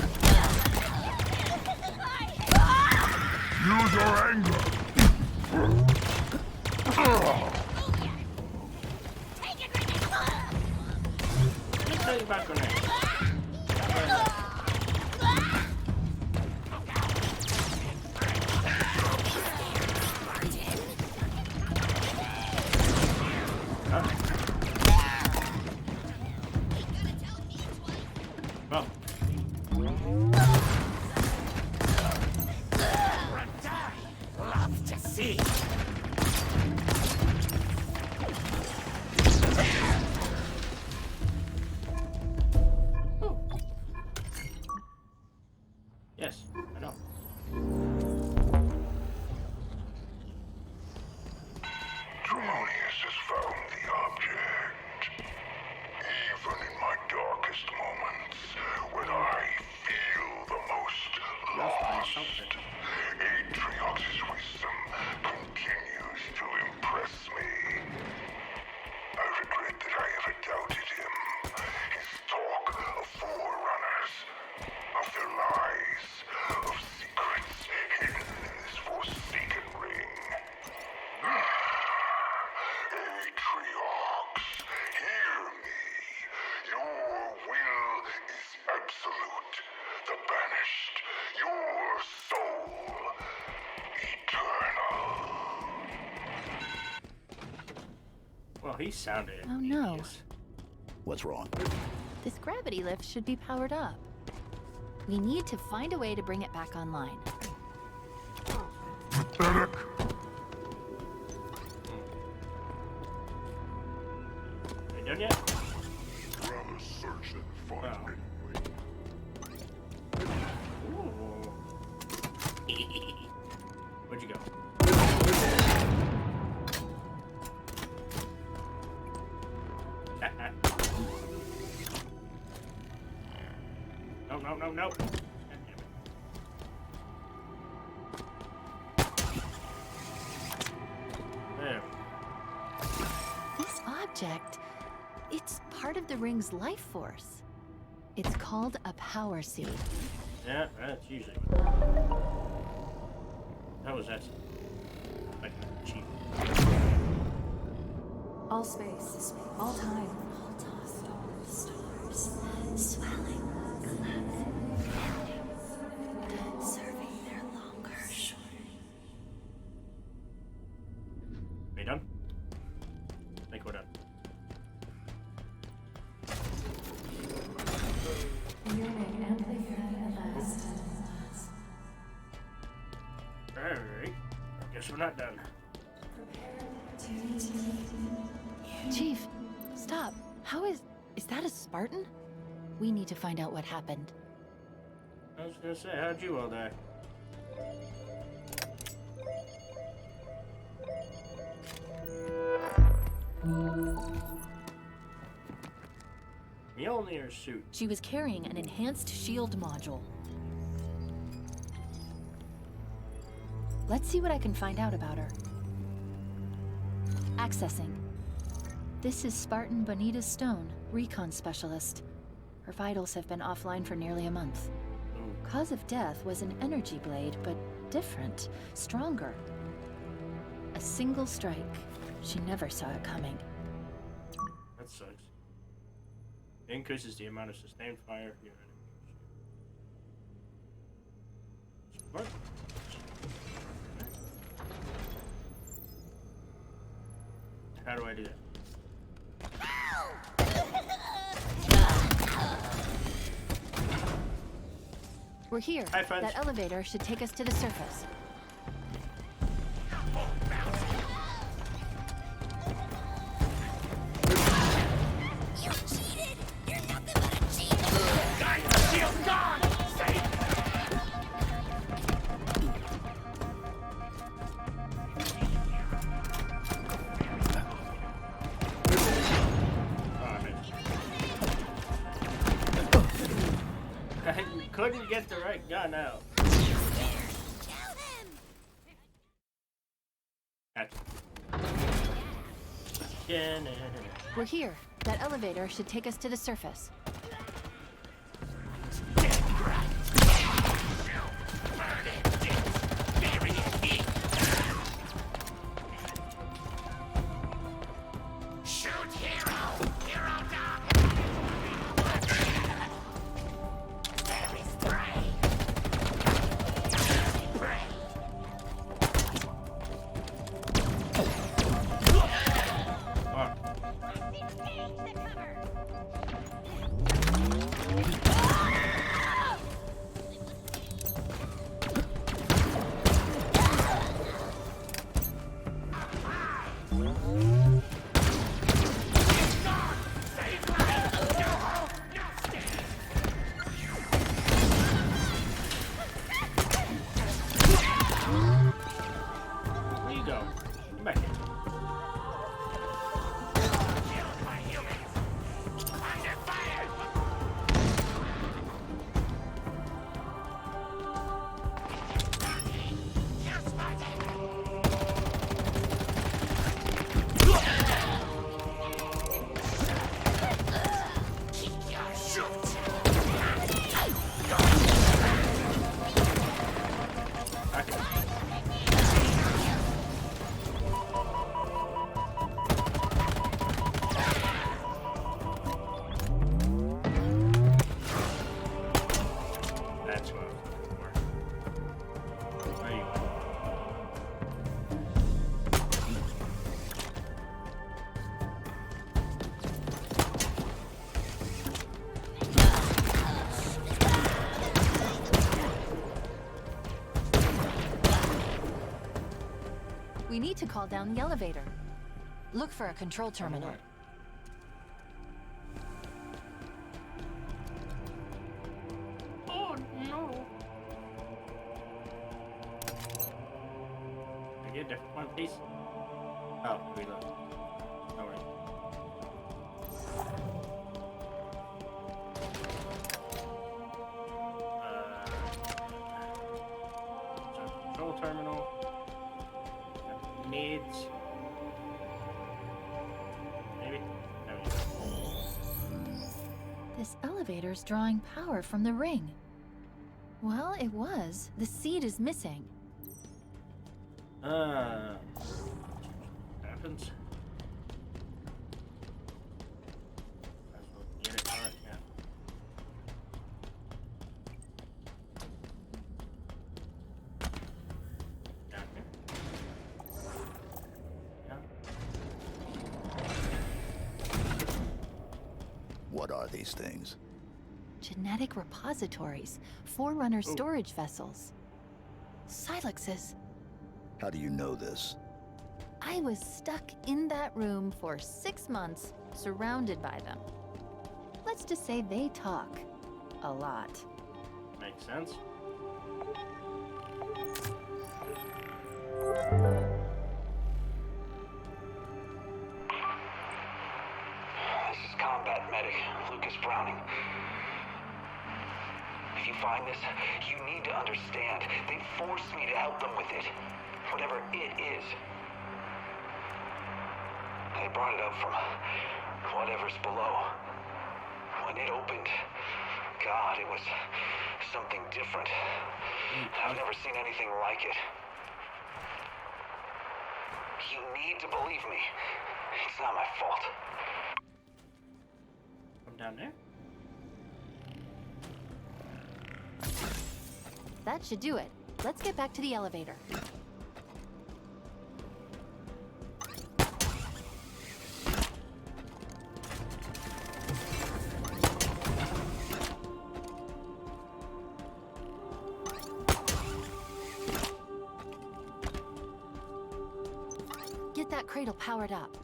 tell you back on that. Well. Love to see. Yes, I know. Tremonius has found the object. Even in my darkest moments, when I feel the most lost, Atriox's wisdom continues to impress me. I regret that I ever doubted him. His talk of forerunners, of their lies, of secrets hidden in this forsaken ring. Atriox, hear me. Your will is absolute. The banished. Your soul, eternal. Well, he sounded. Oh no. Yes. What's wrong? This gravity lift should be powered up. We need to find a way to bring it back online. Pathetic. Are you done yet? Rather search than find Wow. Ooh. Where'd you go? No, no, no, no. God damn it. There. This object, it's part of the ring's life force. It's called a power seed. Yeah, that's usually. How was that? Like cheap. All space, all time. Stars, swelling, collapsing, serving their longer. Are you done? I think we're done. Yearning amplified at last. Alright. I guess we're not done. Chief, stop. How is that a Spartan? We need to find out what happened. I was gonna say, how'd you all die? Mjolnir's suit. She was carrying an enhanced shield module. Let's see what I can find out about her. Accessing. This is Spartan Bonita Stone, recon specialist. Her vitals have been offline for nearly a month. Ooh, Cause of death was an energy blade, but different, stronger. A single strike. She never saw it coming. that sucks. Increases the amount of sustained fire. Smart. How do I do that? We're here. Hi, friends. That elevator should take us to the surface. You cheated! You're nothing but a cheater! Shield gone! Save I couldn't get the right gun out. Kill him! That's again. We're here. That elevator should take us to the surface. Shoot hero! Hero down! need to call down the elevator. Look for a control terminal. Alright. Oh no! I get a different one, please. Oh, reload. Alright. Control terminal. Needs. Maybe. There we go. This elevator's drawing power from the ring. Well, it was. The seed is missing. Happens. Might as well get it while I can. Down here. Yeah. What are these things? Genetic repositories. Forerunner storage vessels. Silexes. How do you know this? I was stuck in that room for 6 months, surrounded by them. Let's just say they talk. A lot. Makes sense. This is Combat Medic, Lucas Browning. If you find this, you need to understand. They forced me to help them with it. Whatever it is. They brought it up from whatever's below. When it opened, God, it was something different. I've never seen anything like it. You need to believe me. It's not my fault. Come down there. That should do it. Let's get back to the elevator. Get that cradle powered up.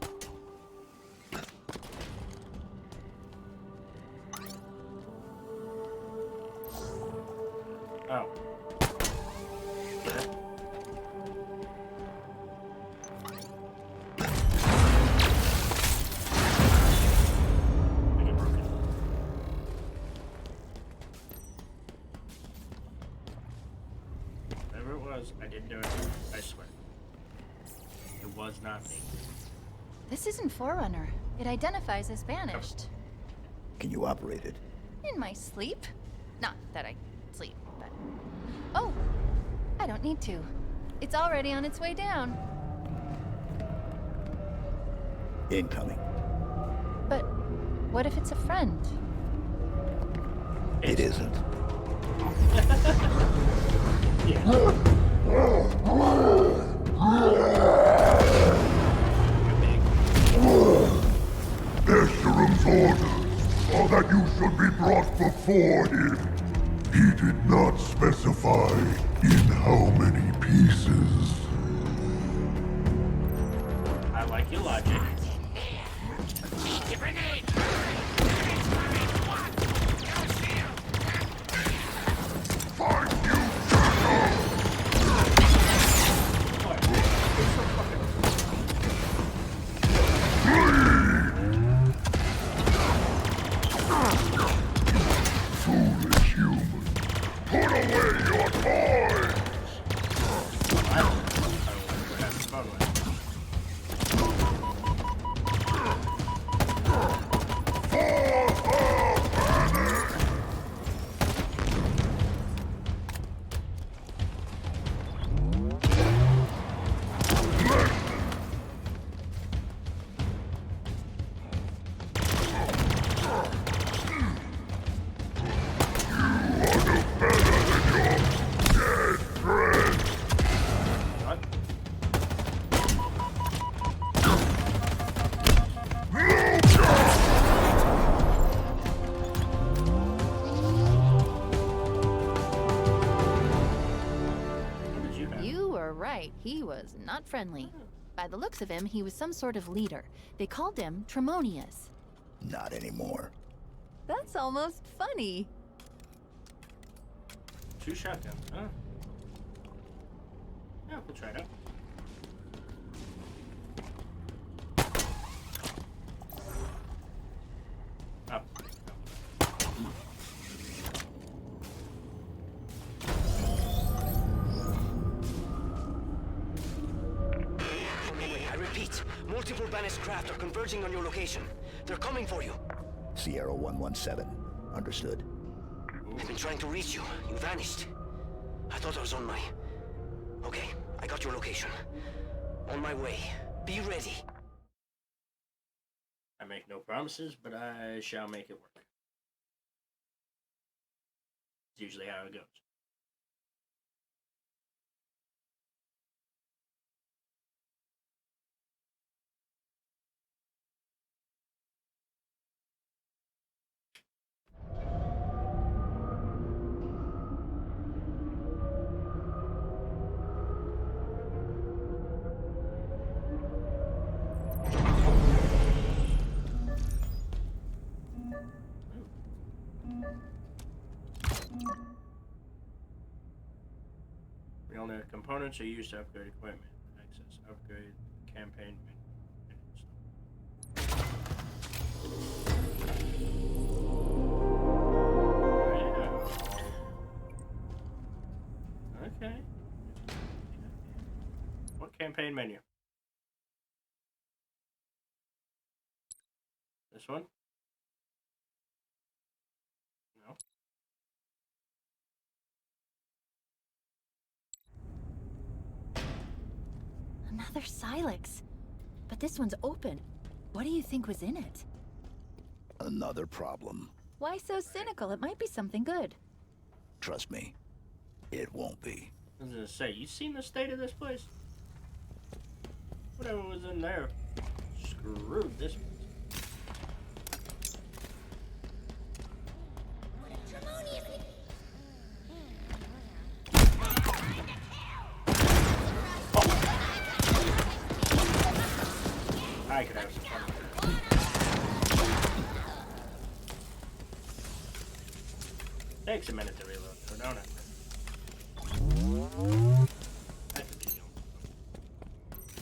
Oh. Get it? I get broken. Whatever it was, I didn't do it. I swear. It was not me. This isn't Forerunner. It identifies as banished. Can you operate it? In my sleep? Not that I sleep, but... Oh! I don't need to. It's already on its way down. Incoming. But what if it's a friend? It isn't. Escherum's orders are that you should be brought before him. He did not specify in how many pieces. I like your logic. Find you, foolish human. Put away your toys! I don't know what that's fun with. What? What did you have? You were right. He was not friendly. By the looks of him, he was some sort of leader. They called him Tremonius. Not anymore. That's almost funny. 2 shotguns, huh? Yeah, we'll try it out. Up. I repeat, multiple banished craft are converging on your location. They're coming for you. Sierra 117. Understood. I've been trying to reach you. You vanished. I thought I was on my... Okay, I got your location. On my way. Be ready. I make no promises, but I shall make it work. It's usually how it goes. Realnar components are used to upgrade equipment. Access, upgrade, campaign menu. Okay. What campaign menu? This one? No. Another Silex. But this one's open. What do you think was in it? Another problem. Why so cynical? It might be something good. Trust me, it won't be. I was gonna say, you seen the state of this place? Whatever was in there screwed this place. I could have some fun with that. Takes a minute to reload, though, don't it? That's a deal.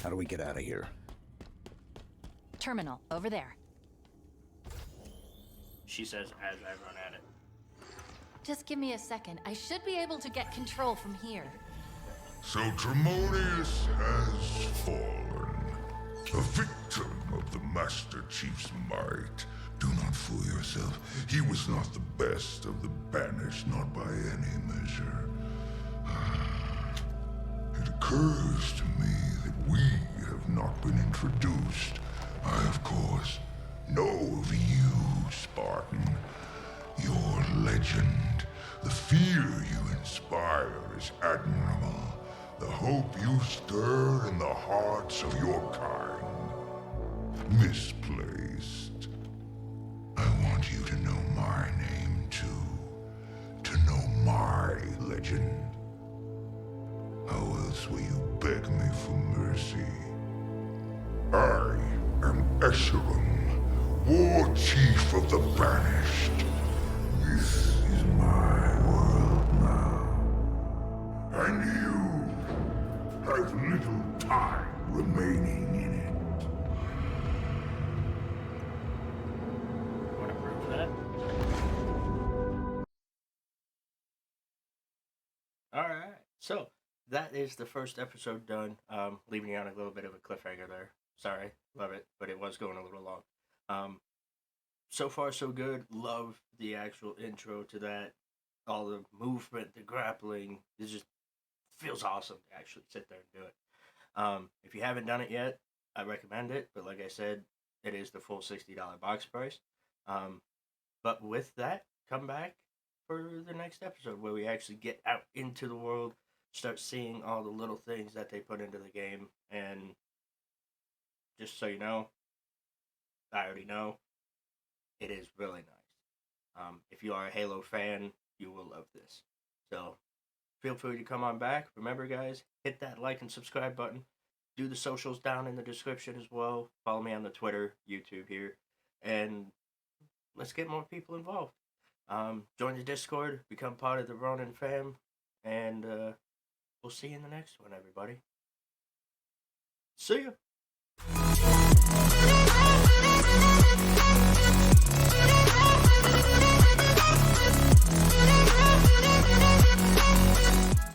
How do we get out of here? Terminal, over there. She says as I run at it. Just give me a second. I should be able to get control from here. So Tremonius has fallen, a victim of the Master Chief's might. Do not fool yourself. He was not the best of the banished, not by any measure. It occurs to me that we have not been introduced. I, of course, know of you, Spartan. Your legend, the fear you inspire is admirable. The hope you stir in the hearts of your kind, misplaced. I want you to know my name too, to know my legend. How else will you beg me for mercy? I am Escharum, War Chief of the Banished. This is my world now, and you have little time remaining in it. Want to prove that? Alright, so that is the first episode done. Leaving you on a little bit of a cliffhanger there. Sorry, love it, but it was going a little long. So far so good. Love the actual intro to that. All the movement, the grappling. It just feels awesome to actually sit there and do it. If you haven't done it yet, I recommend it. But like I said, it is the full $60 box price. But with that, come back for the next episode where we actually get out into the world, start seeing all the little things that they put into the game. And just so you know, I already know, it is really nice. If you are a Halo fan, you will love this. So feel free to come on back. Remember, guys, hit that like and subscribe button. do the socials down in the description as well. Follow me on the Twitter, YouTube here, and let's get more people involved. Join the Discord, become part of the Ronin fam, and we'll see you in the next one, everybody. See ya!